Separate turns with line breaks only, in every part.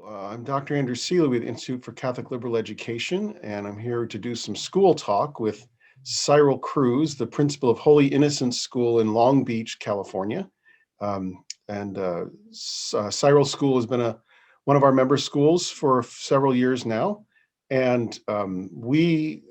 I'm Dr. Andrew Seeley with the Institute for Catholic Liberal Education, and I'm here to do some school talk with Cyril Cruz, the principal of Holy Innocents School in Long Beach, California. Cyril School has been one of our member schools for several years now, and we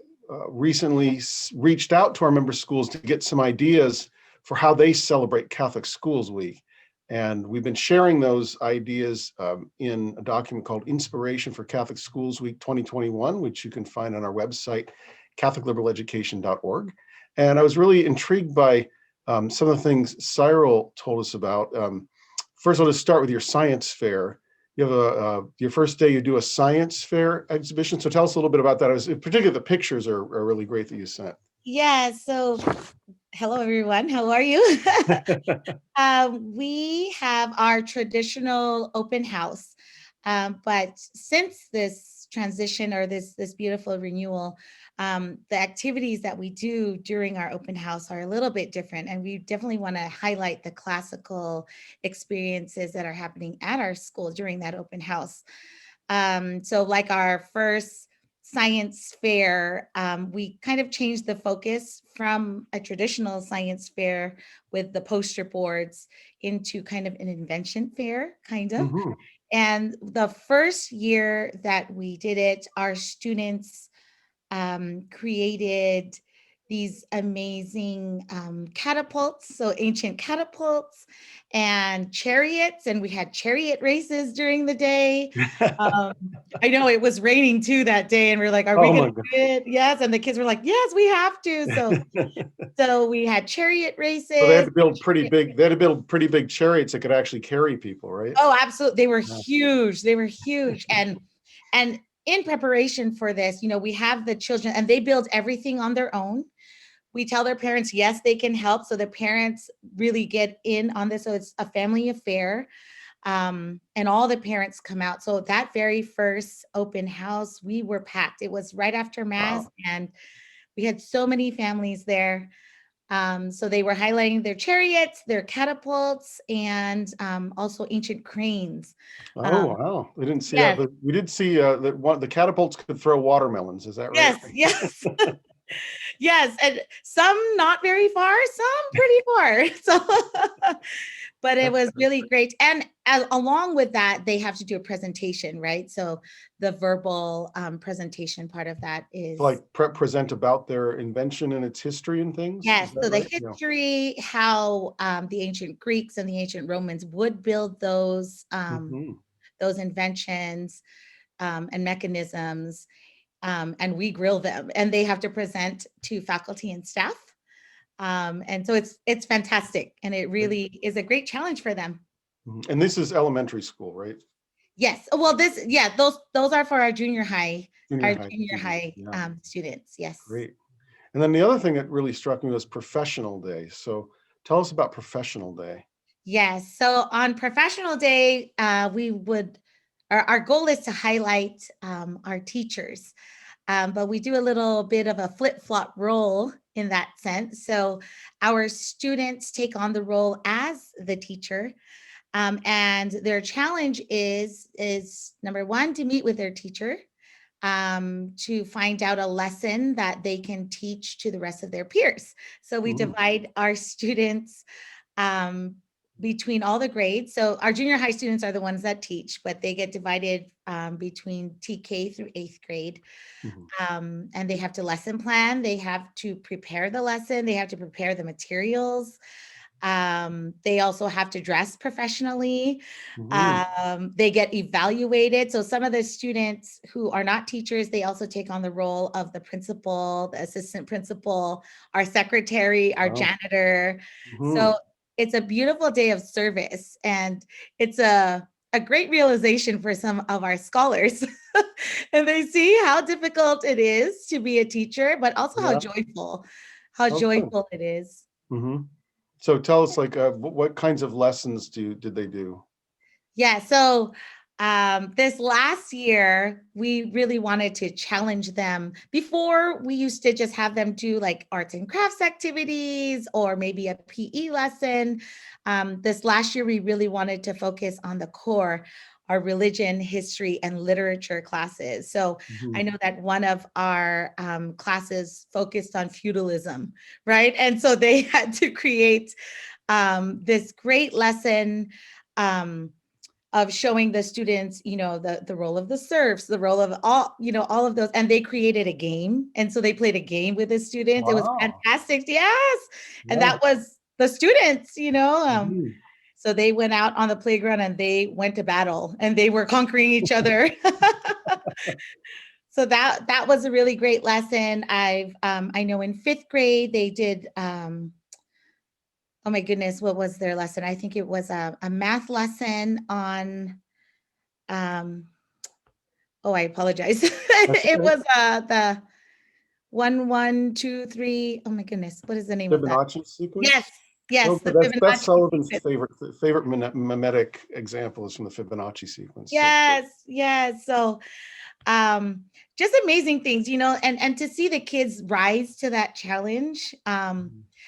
recently reached out to our member schools to get some ideas for how they celebrate Catholic Schools Week. And we've been sharing those ideas in a document called Inspiration for Catholic Schools Week 2021, which you can find on our website, catholicliberaleducation.org. And I was really intrigued by some of the things Cyril told us about. First, I'll just start with your science fair. You have your first day, you do a science fair exhibition. So tell us a little bit about that. Particularly the pictures are really great that you sent.
Yeah, so hello everyone, how are you? We have our traditional open house, but since this transition or this beautiful renewal, the activities that we do during our open house are a little bit different, and we definitely want to highlight the classical experiences that are happening at our school during that open house. So like our first science fair, we kind of changed the focus from a traditional science fair with the poster boards into kind of an invention fair, kind of.
Mm-hmm.
And the first year that we did it, our students created these amazing catapults, so ancient catapults and chariots, and we had chariot races during the day. I know it was raining too that day, and we are like, "Are we going to do it?" Yes, and the kids were like, "Yes, we have to." So we had chariot races.
So they had to build pretty big. They had to build pretty big chariots that could actually carry people, right?
Oh, absolutely! They were huge. They were huge, and in preparation for this, we have the children, and they build everything on their own. We tell their parents, yes, they can help. So the parents really get in on this. So it's a family affair. And all the parents come out. So that very first open house, we were packed. It was right after Mass. Wow. And we had so many families there. So they were highlighting their chariots, their catapults, and also ancient cranes.
Wow. We didn't see that, but we did see that the catapults could throw watermelons. Is that right?
Yes. Yes, and some not very far, some pretty far. So, but it was really great. And along with that, they have to do a presentation, right? So the verbal presentation part of that is
like present about their invention and its history and things.
Yes, so the history, how the ancient Greeks and the ancient Romans would build those inventions and mechanisms. And we grill them, and they have to present to faculty and staff. And so it's fantastic, and it really is a great challenge for them.
And this is elementary school, right?
Yes. Well, those are for our junior high students. Yes.
Great. And then the other thing that really struck me was Professional Day. So tell us about Professional Day.
Yes. So on Professional Day, our goal is to highlight our teachers. But we do a little bit of a flip-flop role in that sense. So our students take on the role as the teacher. And their challenge is number one, to meet with their teacher, to find out a lesson that they can teach to the rest of their peers. So we divide our students between all the grades. So our junior high students are the ones that teach, but they get divided between TK through 8th grade. And they have to lesson plan. They have to prepare the lesson. They have to prepare the materials. They also have to dress professionally. They get evaluated. So some of the students who are not teachers, they also take on the role of the principal, the assistant principal, our secretary, our janitor. So it's a beautiful day of service, and it's a great realization for some of our scholars. And they see how difficult it is to be a teacher, but also how joyful it is.
So tell us, what kinds of lessons did they do?
Yeah, so this last year, we really wanted to challenge them. Before, we used to just have them do like arts and crafts activities or maybe a PE lesson. This last year, we really wanted to focus on the core. our religion, history, and literature classes. So I
Mhm.
know that one of our classes focused on feudalism, right? And so they had to create this great lesson um, of showing the students, the role of the serfs, the role of all of those. And they created a game. And so they played a game with the students. It was
Wow.
fantastic. Yes. And
Yeah.
that was the students,
Mhm.
so they went out on the playground and they went to battle and they were conquering each other. So that was a really great lesson. I know in 5th grade they did oh my goodness, what was their lesson? I think it was a math lesson on um oh, I apologize.
That's
It
okay.
was the 1, 1, 2, 3. Oh my goodness, what is the name of that?
Fibonacci
Yes,
sequence.
yes,
Okay,
the
that's
Fibonacci
Sullivan's
sequence.
favorite mimetic example is from the Fibonacci sequence. So
Yes, yes. So um just amazing things, and to see the kids rise to that challenge.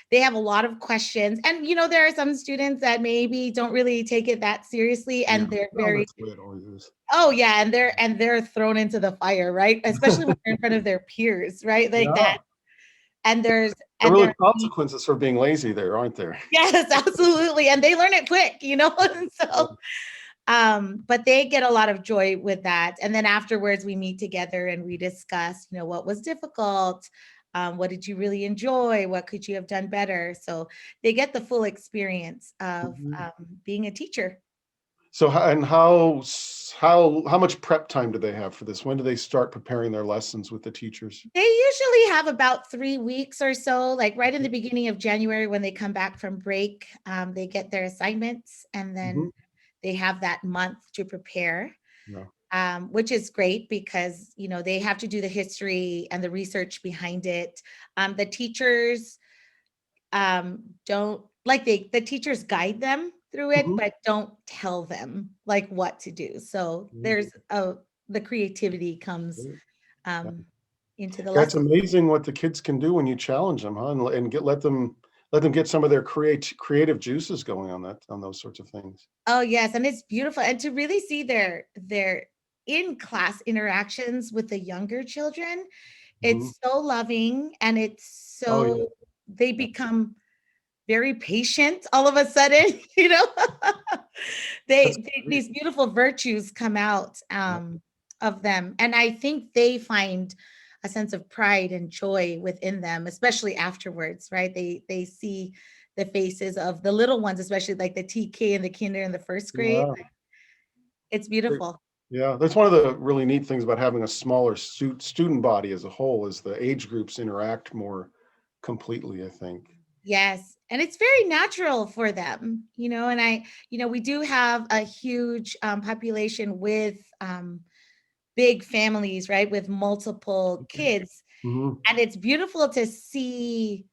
They have a lot of questions, and there are some students that maybe don't really take it that seriously,
yeah,
and they're
well,
very,
that's the way it always is.
oh yeah, and they're thrown into the fire, right? Especially when they're in front of their peers, right? Like
Yeah,
that. And there's
there are
and
really
there
consequences for being lazy there, aren't there?
yes, absolutely, and they learn it quick, and so but they get a lot of joy with that. And then afterwards we meet together and we discuss, what was difficult, what did you really enjoy, what could you have done better. So they get the full experience of
Mhm.
being a teacher.
So how much prep time do they have for this? When do they start preparing their lessons with the teachers?
They usually have about 3 weeks or so, like right in the beginning of January when they come back from break. They get their assignments and
Mhm.
then they have that month to prepare.
Yeah.
Which is great because they have to do the history and the research behind it. The teachers don't like the teachers guide them through it,
Mhm.
but don't tell them like what to do. So
Mhm.
there's the creativity comes
Great. Yeah.
um, into the
Yeah, it's
lesson.
amazing what the kids can do when you challenge them, huh? And let them get some of their creative juices going on those sorts of things.
Oh yes, and it's beautiful, and to really see their in class interactions with the younger children.
Mhm.
It's so loving and it's
Oh yeah.
so they
Yeah.
become very patient all of a sudden,
That's great.
these beautiful virtues come out
Yeah.
of them. And I think they find a sense of pride and joy within them, especially afterwards, right? They see the faces of the little ones, especially like the TK and the kinder in the first grade.
Yeah.
It's
Great.
beautiful.
Yeah, that's one of the really neat things about having a smaller student body as a whole is the age groups interact more completely, I think.
Yes, and it's very natural for them, and we do have a huge population with big families, right, with multiple kids.
Mhm.
And it's beautiful to see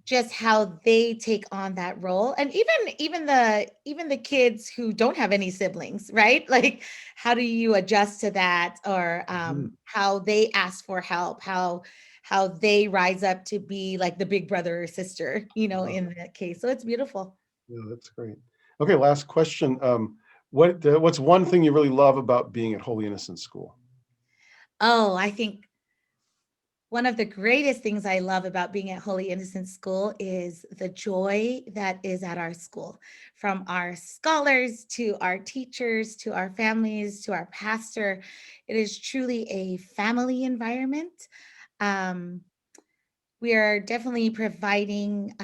just how they take on that role. And even the kids who don't have any siblings, right? Like how do you adjust to that, or
Mhm.
how they ask for help, how they rise up to be like the big brother or sister,
Yeah,
in that case. So it's beautiful.
yeah, that's great. Okay, last question. What's one thing you really love about being at Holy Innocents School?
Oh, I think one of the greatest things I love about being at Holy Innocent School is the joy that is at our school, from our scholars to our teachers to our families to our pastor. It is truly a family environment. Um, we are definitely providing,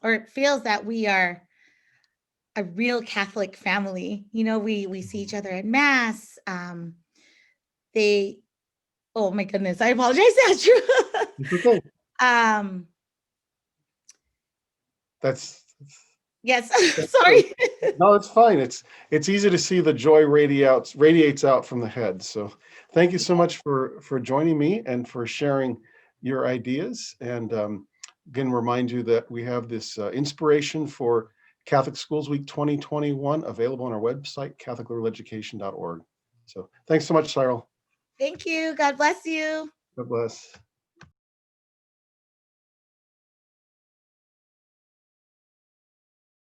or it feels that we are a real Catholic family. We see each
Mhm.
other at Mass. They, oh my goodness, I apologize. That's true.
It's okay.
um,
That's
Yes,
that's great.
sorry.
No, it's fine. It's easy to see the joy radiates out from the head. So thank you so much for joining me and for sharing your ideas. And again, remind you that we have this inspiration for Catholic Schools Week 2021 available on our website, catholicliteralureducation.org. So thanks so much, Cyril.
Thank you. God bless you.
God bless.